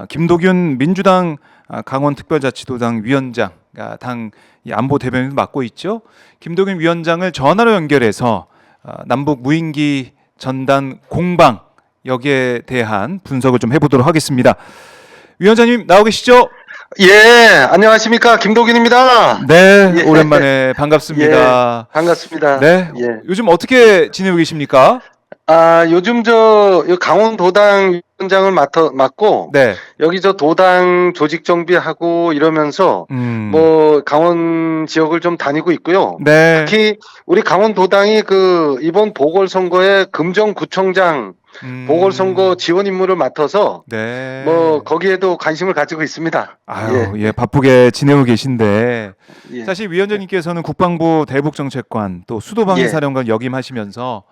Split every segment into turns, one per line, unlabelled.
김도균 민주당 강원특별자치도당 위원장, 당 안보 대변인을 맡고 있죠. 김도균 위원장을 전화로 연결해서 남북 무인기 전단 공방 여기에 대한 분석을 좀 해보도록 하겠습니다. 위원장님 나오 계시죠?
예, 안녕하십니까. 김도균입니다.
네,
예,
오랜만에 반갑습니다.
반갑습니다.
네,
예.
요즘 어떻게 지내고 계십니까?
요즘 강원도당 위원장을 맡고,
네,
여기 도당 조직 정비하고 이러면서, 강원 지역을 좀 다니고 있고요.
네,
특히 우리 강원도당이 이번 보궐선거에 금정구청장 보궐선거 지원 임무를 맡아서,
네.
거기에도 관심을 가지고 있습니다.
아유, 예, 바쁘게 지내고 계신데
예.
사실 위원장님께서는 국방부 대북정책관 또 수도방위사령관 역임하시면서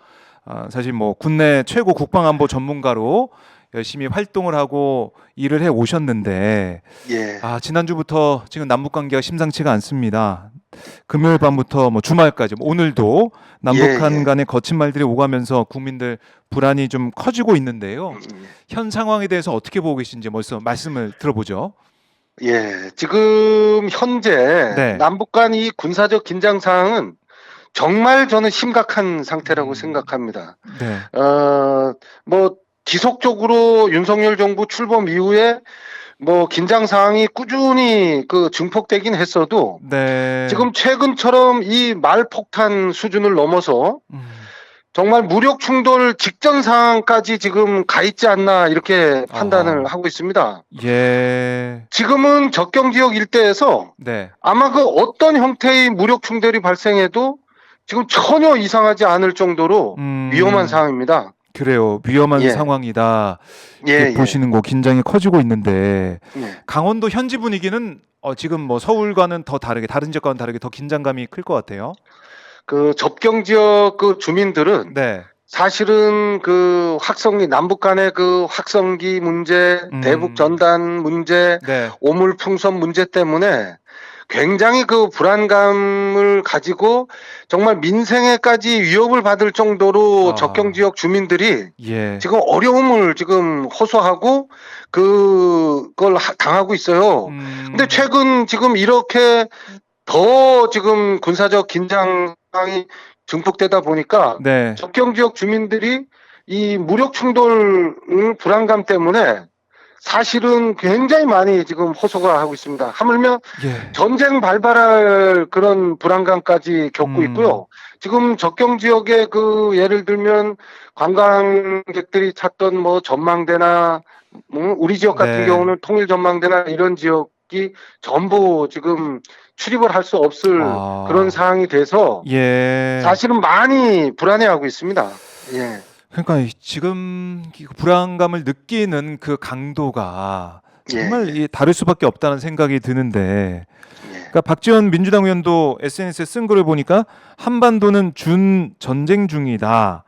사실 국내 최고 국방안보 전문가로 열심히 활동을 하고 일을 해 오셨는데
예.
지난주부터 지금 남북 관계가 심상치가 않습니다. 금요일 밤부터 주말까지 오늘도 남북한 간의 거친 말들이 오가면서 국민들 불안이 좀 커지고 있는데요. 현 상황에 대해서 어떻게 보고 계신지 먼저 말씀을 들어보죠.
예, 지금 현재
네.
남북 간 이 군사적 긴장 상황은 정말 저는 심각한 상태라고 생각합니다.
네.
지속적으로 윤석열 정부 출범 이후에 긴장 상황이 꾸준히 증폭되긴 했어도
네.
지금 최근처럼 이 말폭탄 수준을 넘어서 정말 무력 충돌 직전 상황까지 지금 가 있지 않나 이렇게 판단을 하고 있습니다.
예.
지금은 접경 지역 일대에서
네.
아마 어떤 형태의 무력 충돌이 발생해도 지금 전혀 이상하지 않을 정도로 위험한 상황입니다.
그래요. 위험한
예.
상황이다.
예,
보시는 거 긴장이 커지고 있는데
예.
강원도 현지 분위기는 지금 서울과는 더 다르게 다른 지역과는 다르게 더 긴장감이 클 것 같아요.
접경 지역 주민들은
네.
사실은 남북 간의 확성기 문제, 대북 전단 문제,
네.
오물풍선 문제 때문에 굉장히 불안감을 가지고 정말 민생에까지 위협을 받을 정도로 접경 지역 주민들이
예.
지금 어려움을 지금 호소하고 그걸 당하고 있어요. 근데 최근 지금 이렇게 더 지금 군사적 긴장이 증폭되다 보니까
네.
접경 지역 주민들이 이 무력 충돌 불안감 때문에 사실은 굉장히 많이 지금 호소가 하고 있습니다. 하물며
예.
전쟁 발발할 그런 불안감까지 겪고 있고요. 지금 접경 지역에 예를 들면 관광객들이 찾던 전망대나 우리 지역 같은
네.
경우는 통일 전망대나 이런 지역이 전부 지금 출입을 할 수 없을 그런 상황이 돼서
예.
사실은 많이 불안해하고 있습니다. 예.
그러니까 지금 불안감을 느끼는 그 강도가 정말 다를 수밖에 없다는 생각이 드는데, 그러니까 박지원 민주당 의원도 SNS에 쓴 글을 보니까 한반도는 준 전쟁 중이다.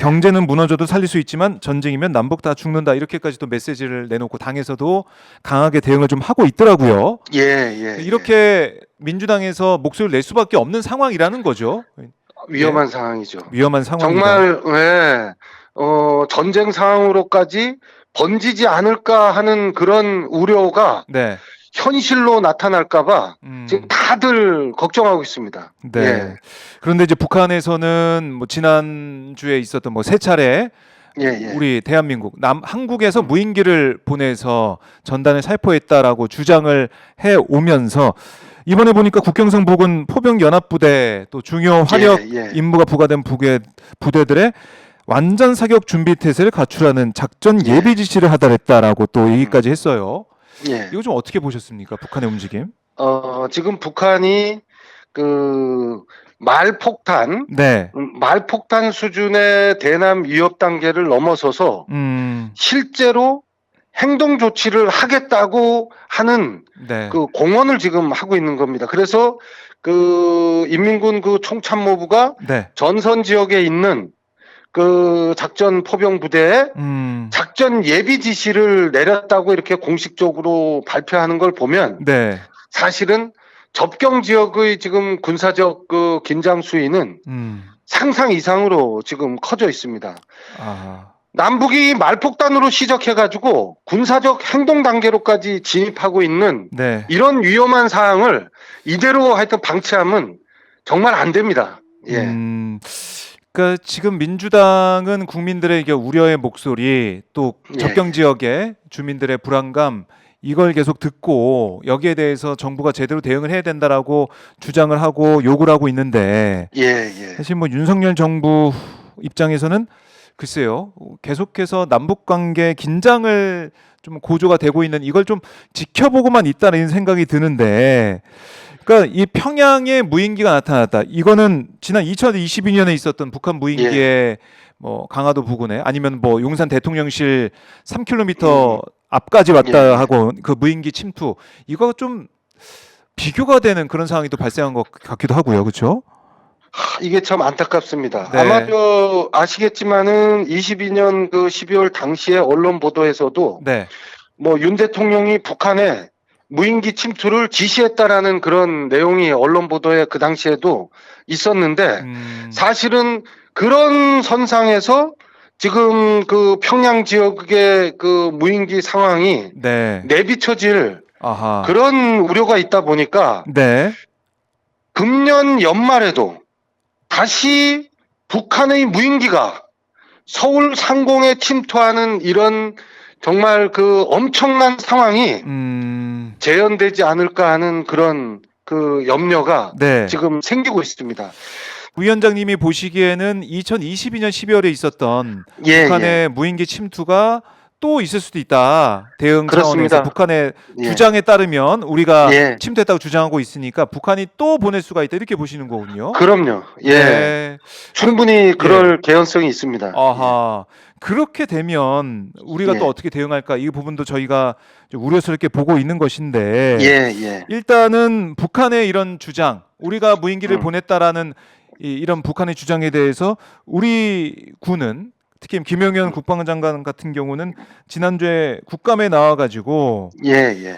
경제는 무너져도 살릴 수 있지만 전쟁이면 남북 다 죽는다. 이렇게까지도 메시지를 내놓고 당에서도 강하게 대응을 좀 하고 있더라고요. 이렇게 민주당에서 목소리를 낼 수밖에 없는 상황이라는 거죠.
위험한 상황이죠.
위험한 상황이다.
정말 전쟁 상황으로까지 번지지 않을까 하는 그런 우려가
네.
현실로 나타날까봐 지금 다들 걱정하고 있습니다.
네.
예.
그런데 이제 북한에서는 지난주에 있었던 세 차례 우리 대한민국 한국에서 무인기를 보내서 전단을 살포했다라고 주장을 해 오면서 이번에 보니까 국경선 부근 포병 연합부대 또 중요 화력 임무가 부과된 부대들의 완전 사격 준비 태세를 갖추라는 작전 예비 지시를 하달했다라고 또 얘기까지 했어요. 이거 좀 어떻게 보셨습니까? 북한의 움직임?
지금 북한이 말폭탄 수준의 대남 위협 단계를 넘어서서 실제로 행동 조치를 하겠다고 하는 공언을 지금 하고 있는 겁니다. 그래서 인민군 총참모부가 전선 지역에 있는 작전 포병 부대에 작전 예비 지시를 내렸다고 이렇게 공식적으로 발표하는 걸 보면 사실은 접경 지역의 지금 군사적 긴장 수위는 상상 이상으로 지금 커져 있습니다. 남북이 말폭탄으로 시작해가지고 군사적 행동 단계로까지 진입하고 있는
네.
이런 위험한 사항을 이대로 하여튼 방치하면 정말 안 됩니다. 예.
그러니까 지금 민주당은 국민들의 이게 우려의 목소리, 또
예.
접경 지역의 주민들의 불안감, 이걸 계속 듣고 여기에 대해서 정부가 제대로 대응을 해야 된다라고 주장을 하고 요구를 하고 있는데,
예, 예.
사실 뭐 윤석열 정부 입장에서는 글쎄요, 계속해서 남북 관계 긴장을 좀 고조가 되고 있는, 이걸 좀 지켜보고만 있다는 생각이 드는데, 그러니까 이 평양에 무인기가 나타났다. 이거는 지난 2022년에 있었던 북한 무인기의 뭐 강화도 부근에, 아니면 뭐 용산 대통령실 3km 앞까지 왔다 하고 그 무인기 침투, 이거 좀 비교가 되는 그런 상황이 또 발생한 것 같기도 하고요. 그렇죠?
이게 참 안타깝습니다.
네.
아마 아시겠지만은 22년 그 12월 당시에 언론 보도에서도
네.
뭐 윤 대통령이 북한에 무인기 침투를 지시했다라는 그런 내용이 언론 보도에 그 당시에도 있었는데, 사실은 그런 선상에서 지금 그 평양 지역의 그 무인기 상황이
네.
내비쳐질
아하.
그런 우려가 있다 보니까
네.
금년 연말에도 다시 북한의 무인기가 서울 상공에 침투하는 이런 정말 그 엄청난 상황이 재현되지 않을까 하는 그런 그 염려가
네.
지금 생기고 있습니다.
위원장님이 보시기에는 2022년 12월에 있었던
예,
북한의 무인기 침투가 또 있을 수도 있다. 대응
그렇습니다.
차원에서 북한의
예.
주장에 따르면 우리가
예.
침투했다고 주장하고 있으니까 북한이 또 보낼 수가 있다, 이렇게 보시는 거군요.
그럼요. 예.
네.
충분히 그럴 개연성이 있습니다.
아하. 그렇게 되면 우리가 또 어떻게 대응할까, 이 부분도 저희가 좀 우려스럽게 보고 있는 것인데,
예.
일단은 북한의 이런 주장, 우리가 무인기를 보냈다라는 이런 북한의 주장에 대해서 우리 군은, 특히 김영현 국방장관 같은 경우는 지난주에 국감에 나와가지고
예.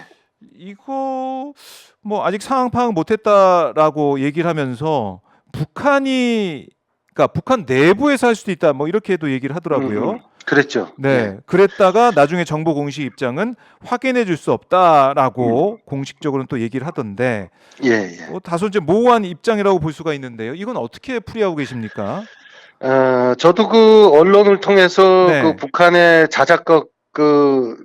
이거 뭐 아직 상황 파악 못했다라고 얘기를 하면서 그러니까 북한 내부에서 할 수도 있다, 뭐 이렇게도 얘기를 하더라고요.
그랬죠.
네,
예.
그랬다가 나중에 정부 공식 입장은 확인해 줄 수 없다라고 공식적으로는 또 얘기를 하던데,
예.
다소 이제 모호한 입장이라고 볼 수가 있는데요. 이건 어떻게 풀이하고 계십니까?
저도 그 언론을 통해서
네.
그 북한의 자작극 그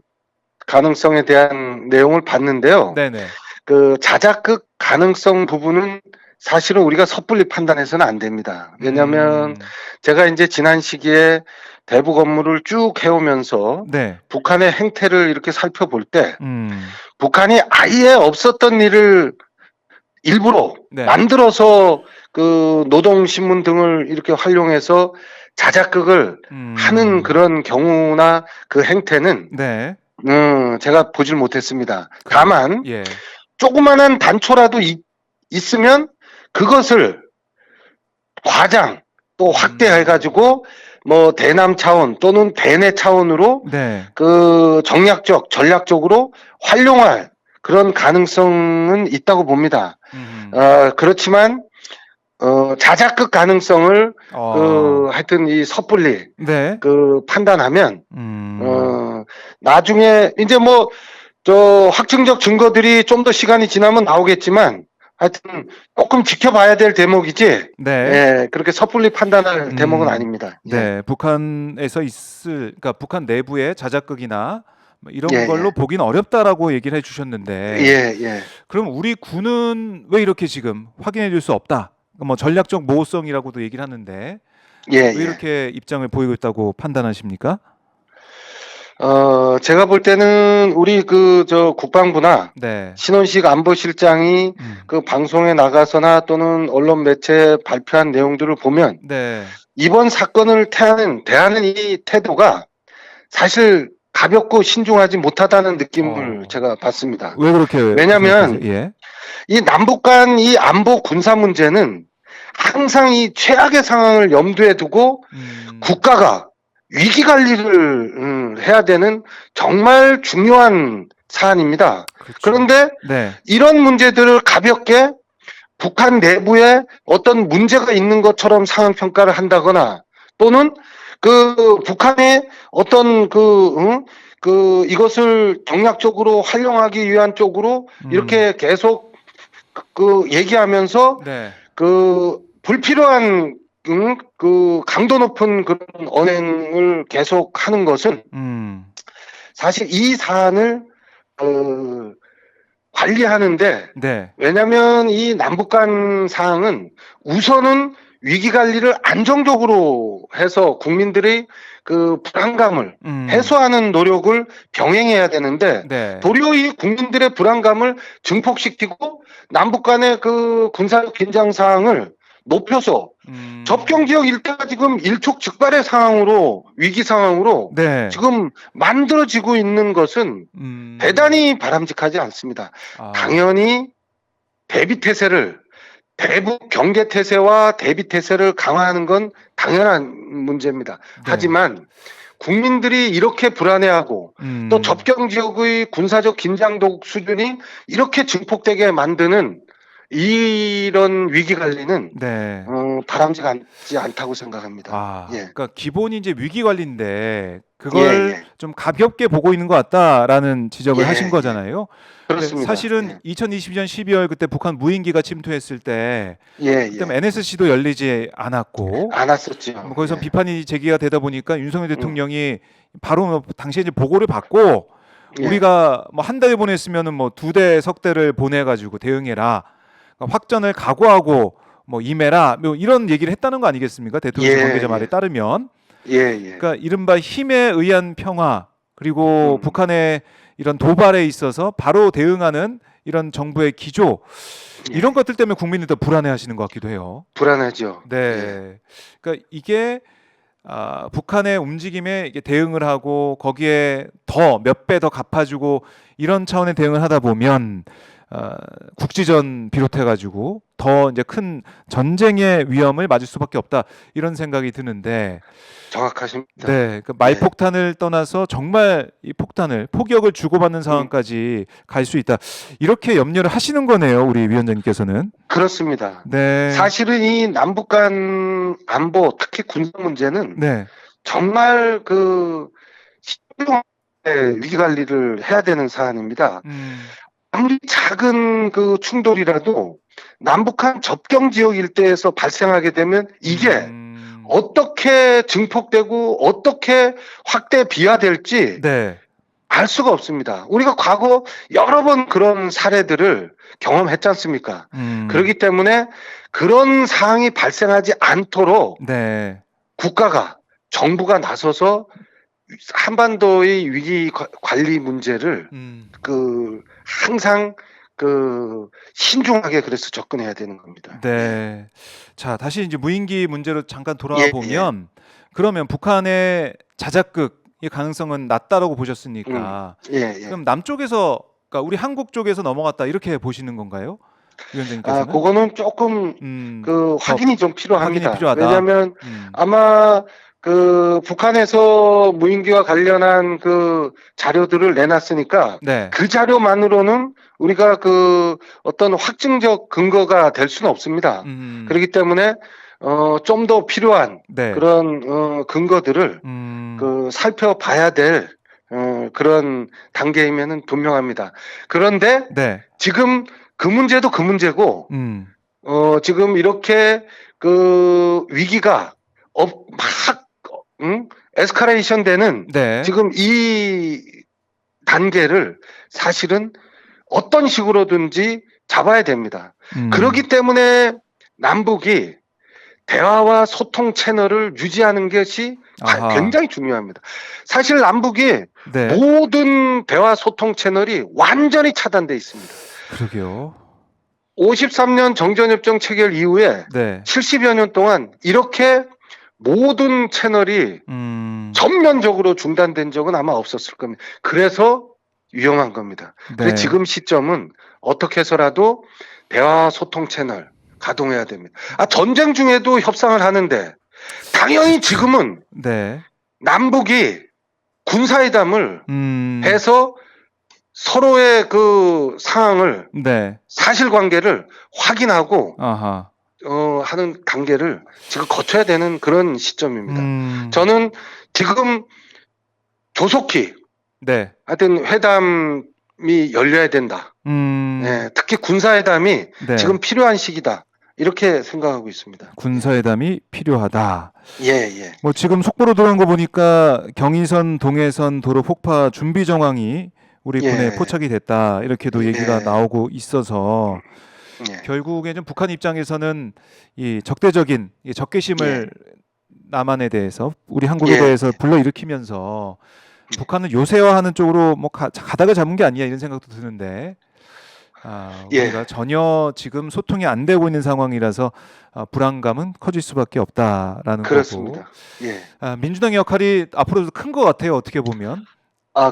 가능성에 대한 내용을 봤는데요.
네네.
그 자작극 가능성 부분은 사실은 우리가 섣불리 판단해서는 안 됩니다. 왜냐하면 제가 이제 지난 시기에 대북 업무를 쭉 해오면서
네.
북한의 행태를 이렇게 살펴볼 때 북한이 아예 없었던 일을 일부러
네.
만들어서 그 노동신문 등을 이렇게 활용해서 자작극을 하는 그런 경우나 그 행태는
네.
제가 보질 못했습니다. 다만
예.
조그만한 단초라도 있으면 그것을 과장 또 확대해가지고 뭐 대남 차원 또는 대내 차원으로
네.
그 전략적으로 활용할 그런 가능성은 있다고 봅니다. 그렇지만 자작극 가능성을 하여튼 이 섣불리
네.
그 판단하면 나중에 이제 뭐 확증적 증거들이 좀 더 시간이 지나면 나오겠지만 하여튼 조금 지켜봐야 될 대목이지.
네.
예, 그렇게 섭불리 판단할 대목은 아닙니다. 예.
네, 북한에서 그러니까 북한 내부의 자작극이나 뭐 이런
예,
걸로
예.
보기는 어렵다라고 얘기를 해주셨는데,
예.
그럼 우리 군은 왜 이렇게 지금 확인해줄 수 없다? 뭐 전략적 모호성이라고도 얘기를 하는데, 왜 이렇게 입장을 보이고 있다고 판단하십니까?
제가 볼 때는 우리 국방부나
네.
신원식 안보실장이 그 방송에 나가서나 또는 언론 매체에 발표한 내용들을 보면
네.
이번 사건을 대하는 이 태도가 사실 가볍고 신중하지 못하다는 느낌을 제가 받습니다.
왜 그렇게?
왜냐하면 이 남북 간 이 안보 군사 문제는 항상 이 최악의 상황을 염두에 두고 국가가 위기 관리를 해야 되는 정말 중요한 사안입니다.
그렇죠.
그런데
네.
이런 문제들을 가볍게 북한 내부에 어떤 문제가 있는 것처럼 상황 평가를 한다거나 또는 그 북한의 어떤 이것을 경략적으로 활용하기 위한 쪽으로 이렇게 계속 얘기하면서
네.
불필요한 그 강도 높은 그런 언행을 계속 하는 것은 사실 이 사안을 관리하는데,
네.
왜냐하면 이 남북 간 사항은 우선은 위기 관리를 안정적으로 해서 국민들의 그 불안감을 해소하는 노력을 병행해야 되는데,
네.
도리어 이 국민들의 불안감을 증폭시키고 남북 간의 그 군사적 긴장 사항을 높여서 접경 지역 일대가 지금 일촉즉발의 상황으로, 위기 상황으로
네.
지금 만들어지고 있는 것은 대단히 바람직하지 않습니다. 당연히 대비태세를, 대북 경계태세와 대비태세를 강화하는 건 당연한 문제입니다.
네.
하지만 국민들이 이렇게 불안해하고 또 접경 지역의 군사적 긴장도 수준이 이렇게 증폭되게 만드는 이런 위기 관리는
네.
바람직하지 않다고 생각합니다. 예.
그러니까 기본이 이제 위기 관리인데 그걸 좀 가볍게 보고 있는 것 같다라는 지적을 하신 거잖아요.
그렇습니다.
사실은 2022년 12월 그때 북한 무인기가 침투했을 때 그때
예.
NSC도 열리지 않았고
않았었죠.
거기서 비판이 제기가 되다 보니까 윤석열 대통령이 바로 당시에 이제 보고를 받고 우리가 뭐 한 달 보냈으면은 뭐 2대 석대를 보내가지고 대응해라, 그러니까 확전을 각오하고 뭐 임해라, 뭐 이런 얘기를 했다는 거 아니겠습니까? 대통령 관계자 말에 따르면. 그러니까 이른바 힘에 의한 평화, 그리고 북한의 이런 도발에 있어서 바로 대응하는 이런 정부의 기조, 이런 것들 때문에 국민들이 더 불안해하시는 것 같기도 해요.
불안하죠.
네. 그러니까 이게 북한의 움직임에 이게 대응을 하고 거기에 더 몇 배 더 갚아주고 이런 차원의 대응을 하다 보면 국지전 비롯해가지고 더 이제 큰 전쟁의 위험을 맞을 수밖에 없다, 이런 생각이 드는데.
정확하십니다.
네, 그 말폭탄을 떠나서 정말 이 폭격을 주고받는 상황까지 갈 수 있다, 이렇게 염려를 하시는 거네요, 우리 위원장님께서는.
그렇습니다.
네.
사실은 이 남북 간 안보, 특히 군사 문제는 정말 신중하게 위기 관리를 해야 되는 사안입니다. 아무리 작은 그 충돌이라도 남북한 접경 지역 일대에서 발생하게 되면 이게 어떻게 증폭되고 어떻게 확대 비화될지 알 수가 없습니다. 우리가 과거 여러 번 그런 사례들을 경험했지 않습니까? 그렇기 때문에 그런 상황이 발생하지 않도록 국가가, 정부가 나서서 한반도의 위기 관리 문제를 항상 신중하게 그래서 접근해야 되는 겁니다.
네. 자, 다시 이제 무인기 문제로 잠깐 돌아와 보면 그러면 북한의 자작극의 가능성은 낮다라고 보셨으니까 그럼 남쪽에서, 그러니까 우리 한국 쪽에서 넘어갔다, 이렇게 보시는 건가요, 위원장님께서는?
그거는 조금 확인이 좀 필요합니다.
확인이 필요하다.
왜냐하면 아마 북한에서 무인기와 관련한 자료들을 내놨으니까 그 자료만으로는 우리가 어떤 확증적 근거가 될 수는 없습니다. 그렇기 때문에 좀 더 필요한 그런 근거들을 살펴봐야 될 그런 단계이면은 분명합니다. 그런데 지금 그 문제도 그 문제고 지금 이렇게 위기가 막 에스컬레이션 되는 지금 이 단계를 사실은 어떤 식으로든지 잡아야 됩니다. 그렇기 때문에 남북이 대화와 소통 채널을 유지하는 것이 굉장히 중요합니다. 사실 남북이 모든 대화 소통 채널이 완전히 차단돼 있습니다.
그러게요.
53년 정전협정 체결 이후에 70여 년 동안 이렇게 모든 채널이 전면적으로 중단된 적은 아마 없었을 겁니다. 그래서 위험한 겁니다. 그래서 지금 시점은 어떻게 해서라도 대화 소통 채널 가동해야 됩니다. 전쟁 중에도 협상을 하는데 당연히 지금은 남북이 군사회담을 해서 서로의 상황을, 사실관계를 확인하고 하는 단계를 지금 거쳐야 되는 그런 시점입니다.
음.
저는 지금 조속히
네.
하여튼 회담이 열려야 된다. 네, 특히 군사회담이
네.
지금 필요한 시기다. 이렇게 생각하고 있습니다.
군사회담이 필요하다.
예, 예.
뭐 지금 속보로 들어온 거 보니까 경의선, 동해선 도로 폭파 준비 정황이 우리
예.
군에 포착이 됐다. 이렇게도 얘기가
예.
나오고 있어서
예.
결국에 좀 북한 입장에서는 이 적대적인 이 적개심을 남한에 대해서 우리 한국에
예.
대해서 불러일으키면서 북한은 요새화하는 쪽으로 뭐 가닥을 잡은 게 아니냐 이런 생각도 드는데
예.
우리가 전혀 지금 소통이 안 되고 있는 상황이라서 불안감은 커질 수밖에 없다라는
그렇습니다.
거고.
예.
민주당의 역할이 앞으로도 큰 것 같아요. 어떻게 보면.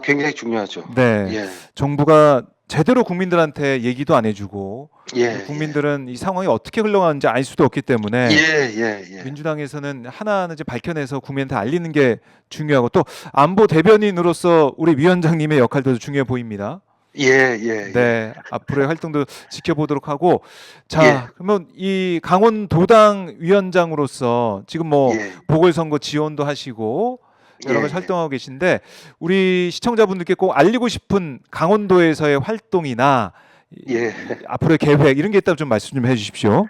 굉장히 중요하죠.
네.
예.
정부가 제대로 국민들한테 얘기도 안 해주고
예.
국민들은 이 상황이 어떻게 흘러가는지 알 수도 없기 때문에
예.
민주당에서는 하나하나 이제 밝혀내서 국민한테 알리는 게 중요하고 또 안보 대변인으로서 우리 위원장님의 역할도 중요해 보입니다.
예.
네, 앞으로의 활동도 지켜보도록 하고 자,
예.
그러면 이 강원도당 위원장으로서 지금 뭐
예.
보궐선거 지원도 하시고 여러 가지
예.
활동하고 계신데 우리 시청자분들께 꼭 알리고 싶은 강원도에서의 활동이나
예.
앞으로의 계획 이런 게 있다면 좀 말씀 좀 해주십시오.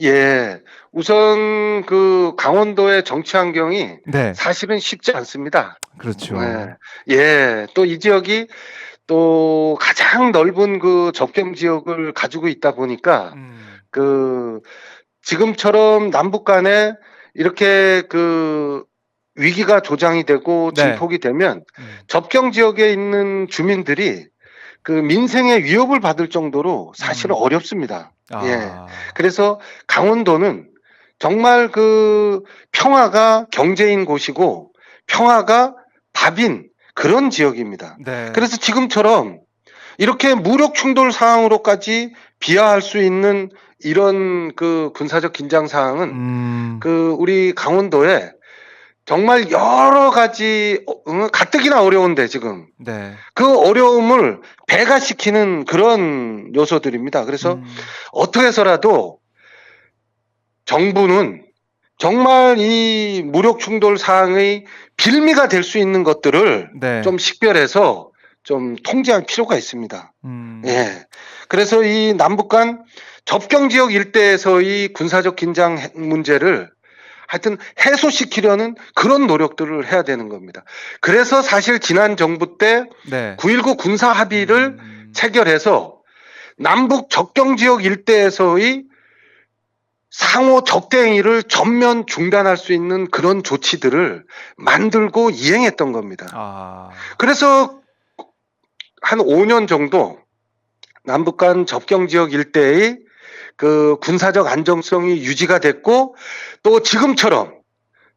예. 우선 그 강원도의 정치 환경이
네,
사실은 쉽지 않습니다.
그렇죠.
네. 예. 또 이 지역이 또 가장 넓은 그 접경 지역을 가지고 있다 보니까 그 지금처럼 남북 간에 이렇게 그 위기가 조장이 되고
네.
증폭이 되면 접경 지역에 있는 주민들이 그 민생의 위협을 받을 정도로 사실은 어렵습니다. 예. 그래서 강원도는 정말 그 평화가 경제인 곳이고 평화가 밥인 그런 지역입니다.
네.
그래서 지금처럼 이렇게 무력 충돌 상황으로까지 비화할 수 있는 이런 그 군사적 긴장 상황은 그 우리 강원도에 정말 여러 가지 가뜩이나 어려운데 지금
네.
그 어려움을 배가시키는 그런 요소들입니다. 그래서 어떻게 해서라도 정부는 정말 이 무력 충돌 사항의 빌미가 될 수 있는 것들을
네.
좀 식별해서 좀 통제할 필요가 있습니다. 예. 그래서 이 남북 간 접경 지역 일대에서의 군사적 긴장 문제를 하여튼 해소시키려는 그런 노력들을 해야 되는 겁니다. 그래서 사실 지난 정부 때
네.
9.19 군사 합의를 체결해서 남북 접경 지역 일대에서의 상호 적대 행위를 전면 중단할 수 있는 그런 조치들을 만들고 이행했던 겁니다. 그래서 한 5년 정도 남북 간 접경 지역 일대의 그 군사적 안정성이 유지가 됐고 또 지금처럼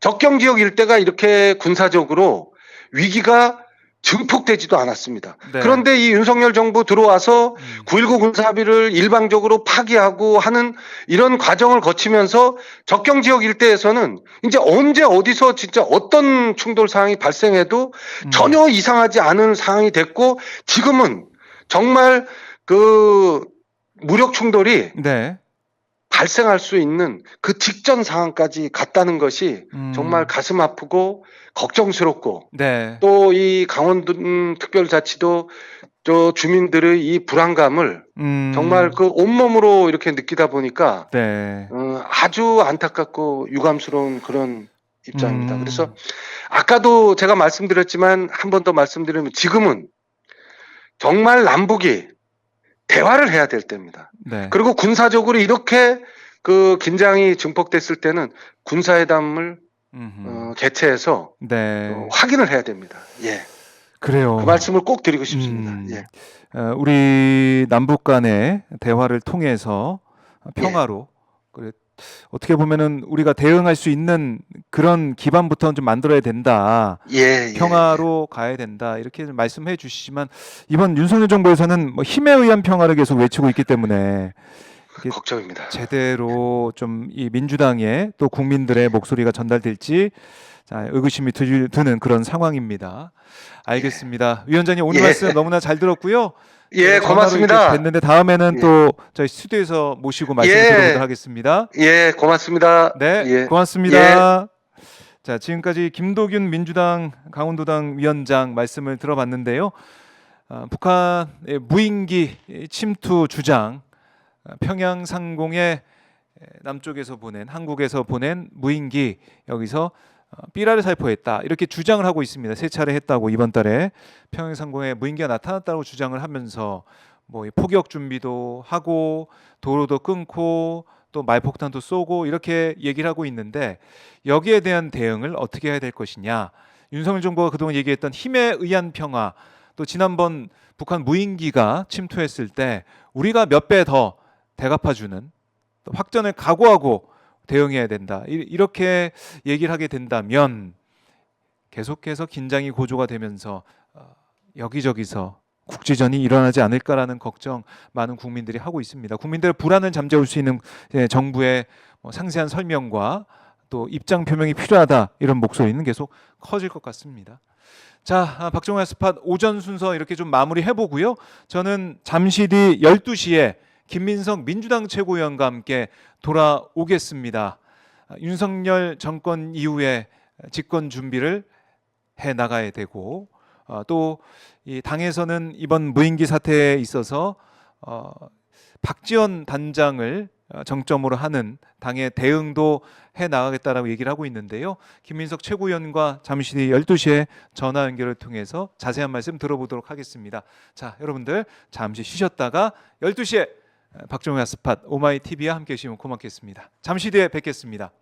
접경 지역 일대가 이렇게 군사적으로 위기가 증폭되지도 않았습니다.
네.
그런데 이 윤석열 정부 들어와서 9.19 군사합의를 일방적으로 파기하고 하는 이런 과정을 거치면서 접경 지역 일대에서는 이제 언제 어디서 진짜 어떤 충돌 상황이 발생해도 전혀 이상하지 않은 상황이 됐고 지금은 정말 그 무력 충돌이
네.
발생할 수 있는 그 직전 상황까지 갔다는 것이 정말 가슴 아프고 걱정스럽고
네.
또 이 강원도 특별자치도 저 주민들의 이 불안감을 정말 그 온몸으로 이렇게 느끼다 보니까
네.
아주 안타깝고 유감스러운 그런 입장입니다. 그래서 아까도 제가 말씀드렸지만 한 번 더 말씀드리면 지금은 정말 남북이 대화를 해야 될 때입니다.
네.
그리고 군사적으로 이렇게 그 긴장이 증폭됐을 때는 군사회담을 개최해서
네.
확인을 해야 됩니다. 예.
그래요.
그 말씀을 꼭 드리고 싶습니다. 예.
우리 남북 간의 대화를 통해서 평화로 그래 어떻게 보면은 우리가 대응할 수 있는 그런 기반부터는 좀 만들어야 된다. 평화로 가야 된다. 이렇게 말씀해 주시지만 이번 윤석열 정부에서는 뭐 힘에 의한 평화를 계속 외치고 있기 때문에
걱정입니다.
제대로 좀 이 민주당의 또 국민들의 목소리가 전달될지 의구심이 드는 그런 상황입니다. 알겠습니다. 위원장님 오늘 말씀 너무나 잘 들었고요.
예,
전화로
고맙습니다.
이렇게 뵀는데 다음에는
예.
또 저희 스튜디오에서 모시고 말씀
예.
들어보도록 하겠습니다.
예, 고맙습니다.
네,
예.
고맙습니다. 자, 지금까지 김도균 민주당 강원도당 위원장 말씀을 들어봤는데요. 북한의 무인기 침투 주장, 평양 상공에 남쪽에서 보낸 한국에서 보낸 무인기 여기서 삐라를 살포했다 이렇게 주장을 하고 있습니다. 세 차례 했다고 이번 달에 평양 상공에 무인기가 나타났다고 주장을 하면서 뭐 포격 준비도 하고 도로도 끊고 또 말폭탄도 쏘고 이렇게 얘기를 하고 있는데 여기에 대한 대응을 어떻게 해야 될 것이냐. 윤석열 정부가 그동안 얘기했던 힘에 의한 평화, 또 지난번 북한 무인기가 침투했을 때 우리가 몇 배 더 대갚아주는 확전을 각오하고 대응해야 된다. 이렇게 얘기를 하게 된다면 계속해서 긴장이 고조가 되면서 여기저기서 국지전이 일어나지 않을까라는 걱정 많은 국민들이 하고 있습니다. 국민들의 불안을 잠재울 수 있는 정부의 상세한 설명과 또 입장 표명이 필요하다 이런 목소리는 계속 커질 것 같습니다. 자, 박정호의 스팟 오전 순서 이렇게 좀 마무리해 보고요. 저는 잠시 뒤 12시에 김민석 민주당 최고위원과 함께 돌아오겠습니다. 윤석열 정권 이후에 집권 준비를 해 나가야 되고 또 이 당에서는 이번 무인기 사태에 있어서 박지원 단장을 정점으로 하는 당의 대응도 해 나가겠다라고 얘기를 하고 있는데요. 김민석 최고위원과 잠시 뒤 12시에 전화 연결을 통해서 자세한 말씀 들어보도록 하겠습니다. 자, 여러분들 잠시 쉬셨다가 12시에 박정호의 스팟 오마이 TV와 함께 해주시면 고맙겠습니다. 잠시 뒤에 뵙겠습니다.